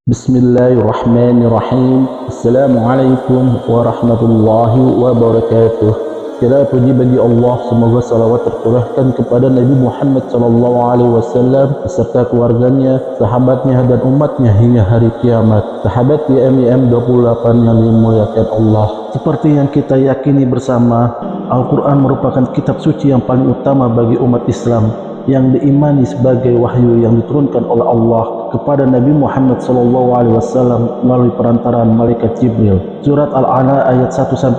Bismillahirrahmanirrahim. Assalamualaikum warahmatullahi wabarakatuh. Segala puji bagi Allah, semoga salawat tercurahkan kepada Nabi Muhammad SAW beserta keluarganya, sahabatnya dan umatnya hingga hari kiamat. Sahabat YMYM 28 yang dimuliakan Allah. Seperti yang kita yakini bersama, Al-Quran merupakan kitab suci yang paling utama bagi umat Islam, yang diimani sebagai wahyu yang diturunkan oleh Allah kepada Nabi Muhammad SAW melalui perantaraan malaikat Jibril. Surat Al-A'la ayat 1-5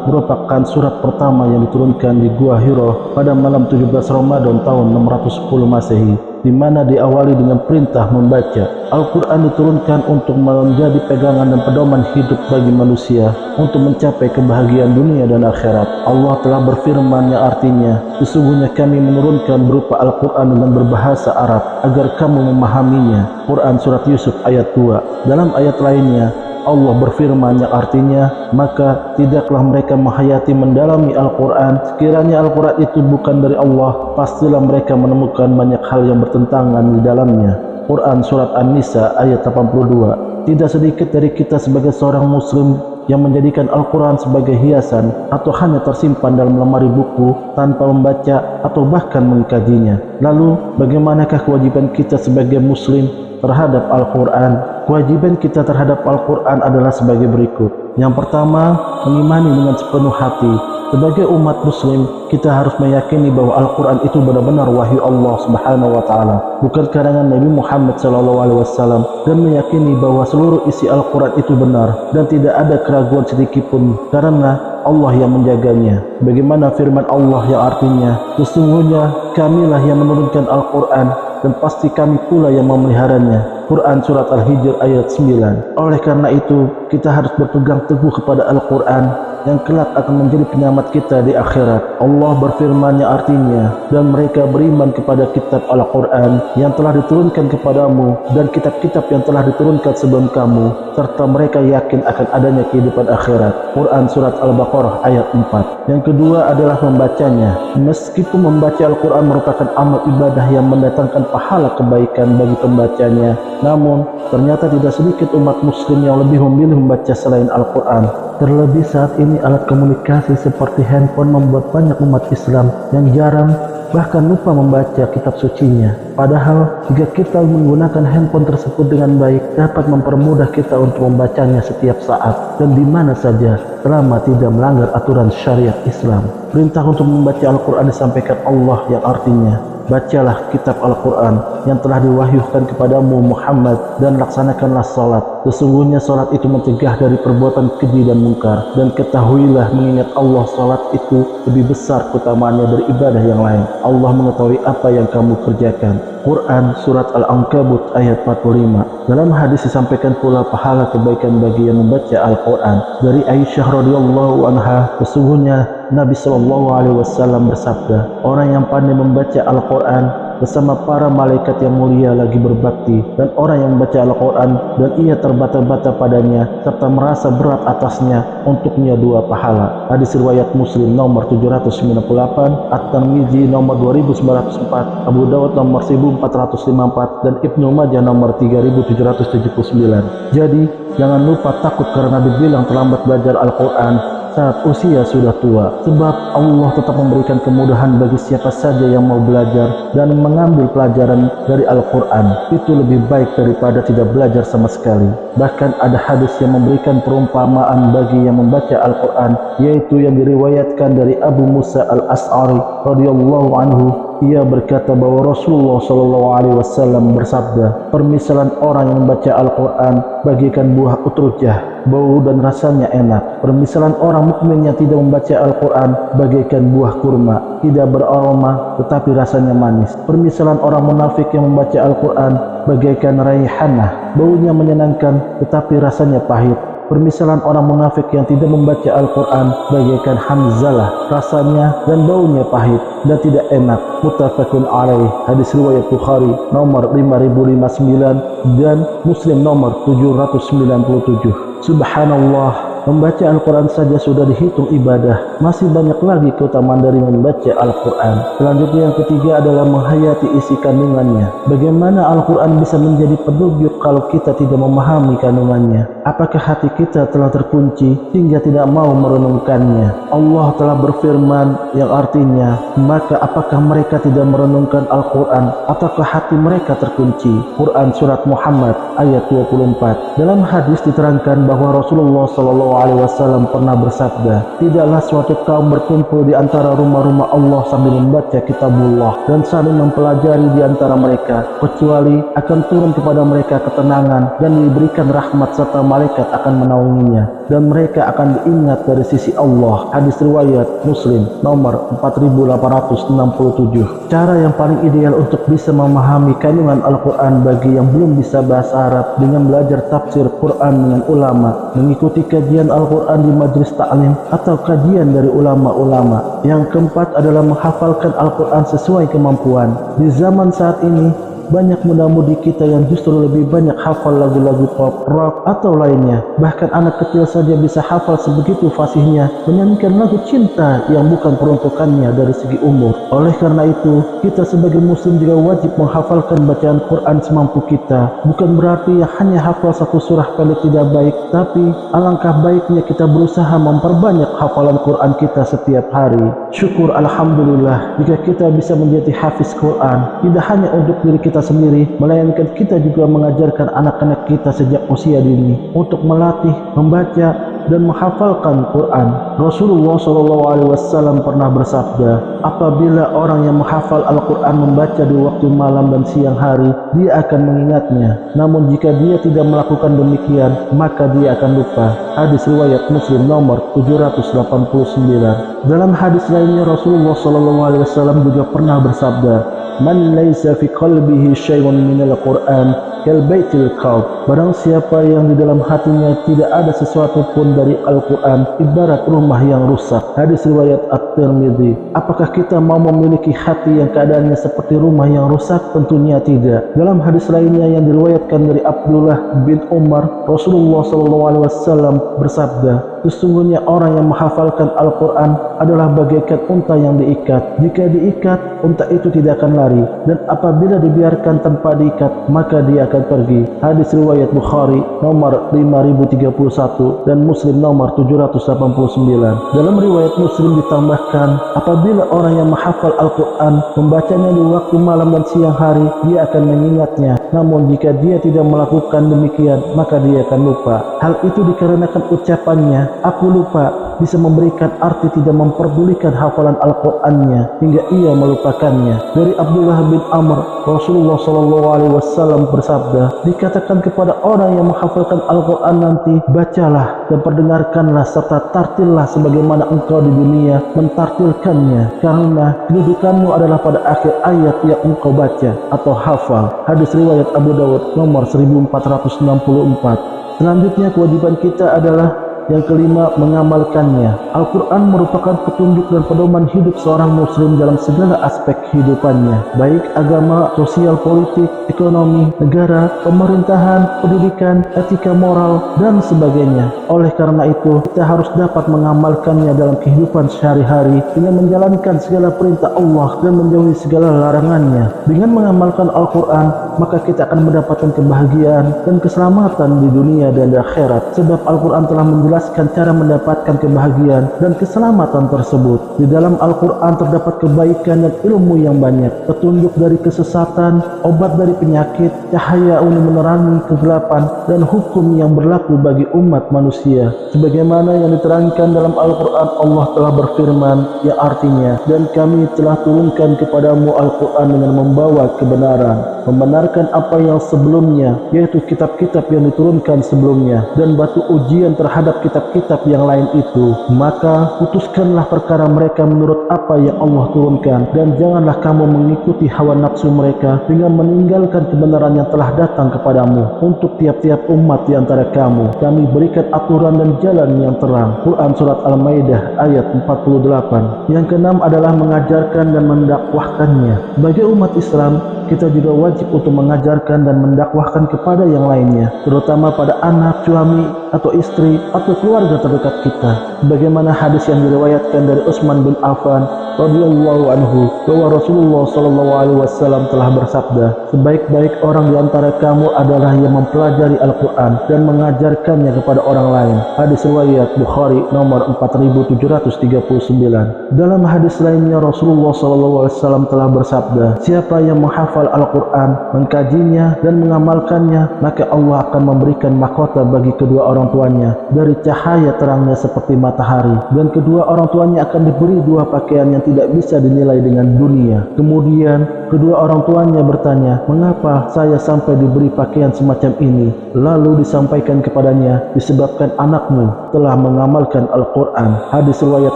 merupakan surat pertama yang diturunkan di Gua Hiro pada malam 17 Ramadan tahun 610 Masehi, di mana diawali dengan perintah membaca. Al-Quran diturunkan untuk menjadi pegangan dan pedoman hidup bagi manusia untuk mencapai kebahagiaan dunia dan akhirat. Allah telah berfirman yang artinya, sesungguhnya kami menurunkan berupa Al-Quran dengan berbahasa Arab agar kamu memahaminya. Quran Surat Yusuf ayat 2. Dalam ayat lainnya, Allah berfirman yang artinya, maka tidaklah mereka menghayati mendalami Al-Quran. Sekiranya Al-Quran itu bukan dari Allah, pastilah mereka menemukan banyak hal yang bertentangan di dalamnya. Quran Surat An-Nisa ayat 82. Tidak sedikit dari kita sebagai seorang muslim yang menjadikan Al-Quran sebagai hiasan atau hanya tersimpan dalam lemari buku tanpa membaca atau bahkan mengkajinya. Lalu, bagaimanakah kewajiban kita sebagai muslim terhadap Al-Quran? Kewajiban kita terhadap Al-Quran adalah sebagai berikut. Yang pertama, mengimani dengan sepenuh hati. Sebagai umat muslim, kita harus meyakini bahwa Al-Quran itu benar-benar wahyu Allah Subhanahu wa Ta'ala, bukan karangan Nabi Muhammad SAW, dan meyakini bahwa seluruh isi Al-Quran itu benar dan tidak ada keraguan sedikitpun karena Allah yang menjaganya. Bagaimana firman Allah yang artinya, sesungguhnya kamilah yang menurunkan Al-Quran dan pasti kami pula yang memeliharanya. Quran Surat Al-Hijr ayat 9. Oleh karena itu, kita harus berpegang teguh kepada Al-Quran yang kelak akan menjadi penyelamat kita di akhirat. Allah berfirman yang artinya, dan mereka beriman kepada kitab Al-Quran yang telah diturunkan kepadamu dan kitab-kitab yang telah diturunkan sebelum kamu, serta mereka yakin akan adanya kehidupan akhirat. Quran Surat Al-Baqarah ayat 4. Yang kedua adalah membacanya. Meskipun membaca Al-Quran merupakan amal ibadah yang mendatangkan pahala kebaikan bagi pembacanya, namun ternyata tidak sedikit umat muslim yang lebih memilih membaca selain Al-Quran. Terlebih saat ini alat komunikasi seperti handphone membuat banyak umat Islam yang jarang bahkan lupa membaca kitab sucinya. Padahal jika kita menggunakan handphone tersebut dengan baik, dapat mempermudah kita untuk membacanya setiap saat dan di mana saja selama tidak melanggar aturan syariat Islam. Perintah untuk membaca Al-Quran disampaikan Allah yang artinya, bacalah kitab Al-Quran yang telah diwahyukan kepadamu Muhammad dan laksanakanlah salat. Sesungguhnya salat itu mencegah dari perbuatan keji dan mungkar, dan ketahuilah mengingat Allah, salat itu lebih besar keutamaannya dari ibadah yang lain. Allah mengetahui apa yang kamu kerjakan. Quran Surat Al-Ankabut ayat 45. Dalam hadis disampaikan pula pahala kebaikan bagi yang membaca Al-Quran. Dari Aisyah radhiyallahu anha, sesungguhnya Nabi SAW bersabda, orang yang pandai membaca Al-Quran bersama para malaikat yang mulia lagi berbakti, dan orang yang membaca Al-Quran dan ia terbata-bata padanya serta merasa berat atasnya, untuknya dua pahala. Hadis riwayat Muslim nomor 798, At-Tirmidzi nomor 2904, Abu Dawud nomor 1454, dan Ibnu Majah nomor 3779. Jadi jangan lupa takut karena dibilang terlambat belajar Al-Quran saat usia sudah tua, sebab Allah tetap memberikan kemudahan bagi siapa saja yang mau belajar dan mengambil pelajaran dari Al-Quran. Itu lebih baik daripada tidak belajar sama sekali. Bahkan ada hadis yang memberikan perumpamaan bagi yang membaca Al-Quran, yaitu yang diriwayatkan dari Abu Musa Al-Ash'ari radhiyallahu anhu. Ia berkata bahwa Rasulullah SAW bersabda, permisalan orang yang membaca Al-Quran bagaikan buah utrujah, bau dan rasanya enak. Permisalan orang mukmin yang tidak membaca Al-Quran bagaikan buah kurma, tidak beraroma tetapi rasanya manis. Permisalan orang munafik yang membaca Al-Quran bagaikan raihanah, baunya menyenangkan tetapi rasanya pahit. Permisalan orang munafik yang tidak membaca Al-Quran bagaikan hamzalah, rasanya dan baunya pahit dan tidak enak. Muttafaqun alaih. Hadis riwayat Bukhari nomor 5059 dan Muslim nomor 797. Subhanallah, membaca Al-Quran saja sudah dihitung ibadah. Masih banyak lagi keutamaan dari membaca Al-Quran. Selanjutnya yang ketiga adalah menghayati isi kandungannya. Bagaimana Al-Quran bisa menjadi petunjuk kalau kita tidak memahami kandungannya? Apakah hati kita telah terkunci hingga tidak mau merenungkannya? Allah telah berfirman yang artinya, maka apakah mereka tidak merenungkan Al-Quran ataukah hati mereka terkunci? Quran Surat Muhammad ayat 24. Dalam hadis diterangkan bahwa Rasulullah SAW pernah bersabda, tidaklah suatu kaum berkumpul di antara rumah-rumah Allah sambil membaca kitabullah dan saling mempelajari di antara mereka, kecuali akan turun kepada mereka ketenangan dan diberikan rahmat serta malaikat akan menaunginya dan mereka akan diingat dari sisi Allah. Hadis riwayat Muslim nomor 4867. Cara yang paling ideal untuk bisa memahami kandungan Al-Quran bagi yang belum bisa bahasa Arab dengan belajar tafsir Quran dengan ulama, mengikuti kajian Al-Quran di majlis ta'lim atau kajian dari ulama-ulama. Yang keempat adalah menghafalkan Al-Quran sesuai kemampuan. Di zaman saat ini, banyak muda-mudi kita yang justru lebih banyak hafal lagu-lagu pop, rock, atau lainnya. Bahkan anak kecil saja bisa hafal sebegitu fasihnya menyanyikan lagu cinta yang bukan peruntukannya dari segi umur. Oleh karena itu, kita sebagai muslim juga wajib menghafalkan bacaan Quran semampu kita. Bukan berarti yang hanya hafal satu surah pendek tidak baik, tapi alangkah baiknya kita berusaha memperbanyak hafalan Quran kita setiap hari. Syukur alhamdulillah jika kita bisa menjadi hafiz Quran, tidak hanya untuk diri kita sendiri, melainkan kita juga mengajarkan anak-anak kita sejak usia dini untuk melatih, membaca, dan menghafalkan Quran. Rasulullah SAW pernah bersabda, apabila orang yang menghafal Al-Quran membaca di waktu malam dan siang hari, dia akan mengingatnya. Namun jika dia tidak melakukan demikian, maka dia akan lupa. Hadis riwayat Muslim nomor 789. Dalam hadis lainnya Rasulullah SAW juga pernah bersabda, man laisa fi qalbihi syai'un minal Qur'an kal baitil qaub. Barang siapa yang di dalam hatinya tidak ada sesuatu pun dari Al-Quran, ibarat rumah yang rusak. Hadis riwayat At-Tirmidzi. Apakah kita mau memiliki hati yang keadaannya seperti rumah yang rusak? Tentunya tidak. Dalam hadis lainnya yang diriwayatkan dari Abdullah bin Umar, Rasulullah SAW bersabda, sesungguhnya orang yang menghafalkan Al-Quran adalah bagaikan unta yang diikat. Jika diikat, unta itu tidak akan lari, dan apabila dibiarkan tanpa diikat, maka dia akan pergi. Hadis riwayat Bukhari nomor 5031 dan Muslim nomor 789. Dalam riwayat Muslim ditambahkan, apabila orang yang menghafal Al-Quran membacanya di waktu malam dan siang hari, dia akan mengingatnya. Namun jika dia tidak melakukan demikian, maka dia akan lupa. Hal itu dikarenakan ucapannya, aku lupa, bisa memberikan arti tidak memperdulikan hafalan Al-Qur'annya hingga ia melupakannya. Dari Abdullah bin Amr, Rasulullah SAW bersabda, dikatakan kepada orang yang menghafalkan Al-Qur'an nanti, bacalah dan perdengarkanlah serta tartillah sebagaimana engkau di dunia mentartilkannya, karena kedudukanmu adalah pada akhir ayat yang engkau baca atau hafal. Hadis riwayat Abu Dawud nomor 1464. Selanjutnya kewajiban kita adalah yang kelima, mengamalkannya. Al-Quran merupakan petunjuk dan pedoman hidup seorang muslim dalam segala aspek kehidupannya, baik agama, sosial, politik, ekonomi, negara, pemerintahan, pendidikan, etika moral, dan sebagainya. Oleh karena itu, kita harus dapat mengamalkannya dalam kehidupan sehari-hari dengan menjalankan segala perintah Allah dan menjauhi segala larangannya. Dengan mengamalkan Al-Quran, maka kita akan mendapatkan kebahagiaan dan keselamatan di dunia dan di akhirat. Sebab Al-Quran telah menjelaskan cara mendapatkan kebahagiaan dan keselamatan tersebut. Di dalam Al-Quran terdapat kebaikan dan ilmu yang banyak, petunjuk dari kesesatan, obat dari penyakit, cahaya untuk menerangi kegelapan, dan hukum yang berlaku bagi umat manusia. Sebagaimana yang diterangkan dalam Al-Quran, Allah telah berfirman yang artinya, dan kami telah turunkan kepadamu Al-Quran dengan membawa kebenaran, membenarkan apa yang sebelumnya, yaitu kitab-kitab yang diturunkan sebelumnya, dan batu ujian terhadap kitab-kitab yang lain itu. Maka putuskanlah perkara mereka menurut apa yang Allah turunkan, dan janganlah kamu mengikuti hawa nafsu mereka dengan meninggalkan kebenaran yang telah datang kepadamu. Untuk tiap-tiap umat di antara kamu kami berikan aturan dan jalan yang terang. Quran Surat Al-Maidah ayat 48. Yang keenam adalah mengajarkan dan mendakwahkannya. Bagi umat Islam, kita juga wajib untuk mengajarkan dan mendakwahkan kepada yang lainnya, terutama pada anak, suami, atau istri, atau keluarga terdekat kita. Bagaimana hadis yang diriwayatkan dari Utsman bin Affan radhiyallahu anhu bahwa Rasulullah sallallahu alaihi wasallam telah bersabda, sebaik-baik orang di antara kamu adalah yang mempelajari Al-Quran dan mengajarkannya kepada orang lain. Hadis riwayat Bukhari nomor 4739. Dalam hadis lainnya Rasulullah sallallahu alaihi wasallam telah bersabda, siapa yang menghafal Al-Quran, mengkajinya dan mengamalkannya, maka Allah akan memberikan mahkota bagi kedua orang tuanya dari cahaya terangnya seperti matahari, dan kedua orang tuanya akan diberi dua pakaian yang tidak bisa dinilai dengan dunia. Kemudian kedua orang tuanya bertanya, mengapa saya sampai diberi pakaian semacam ini? Lalu disampaikan kepadanya, disebabkan anakmu telah mengamalkan Al-Quran. Hadis riwayat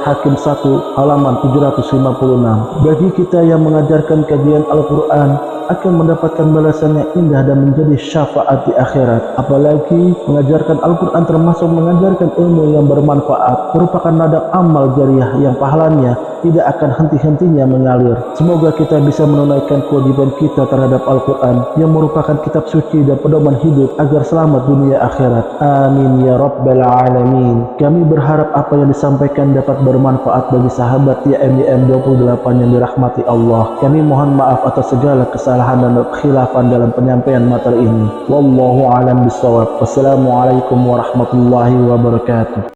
Hakim 1 halaman 756. Bagi kita yang mengajarkan kajian Al-Quran akan mendapatkan balasan yang indah dan menjadi syafaat di akhirat. Apalagi mengajarkan Al-Quran termasuk mengajarkan ilmu yang bermanfaat, merupakan ladang amal jariah yang pahalanya tidak akan henti-hentinya mengalir. Semoga kita bisa menunaikan kewajiban kita terhadap Al-Quran yang merupakan kitab suci dan pedoman hidup agar selamat dunia akhirat. Amin ya rabbal alamin. Kami berharap apa yang disampaikan dapat bermanfaat bagi sahabat YMYM 28 yang dirahmati Allah. Kami mohon maaf atas segala kesalahan dan kekhilafan dalam penyampaian materi ini. Wallahu a'lam bishawab. Wassalamualaikum warahmatullahi wabarakatuh.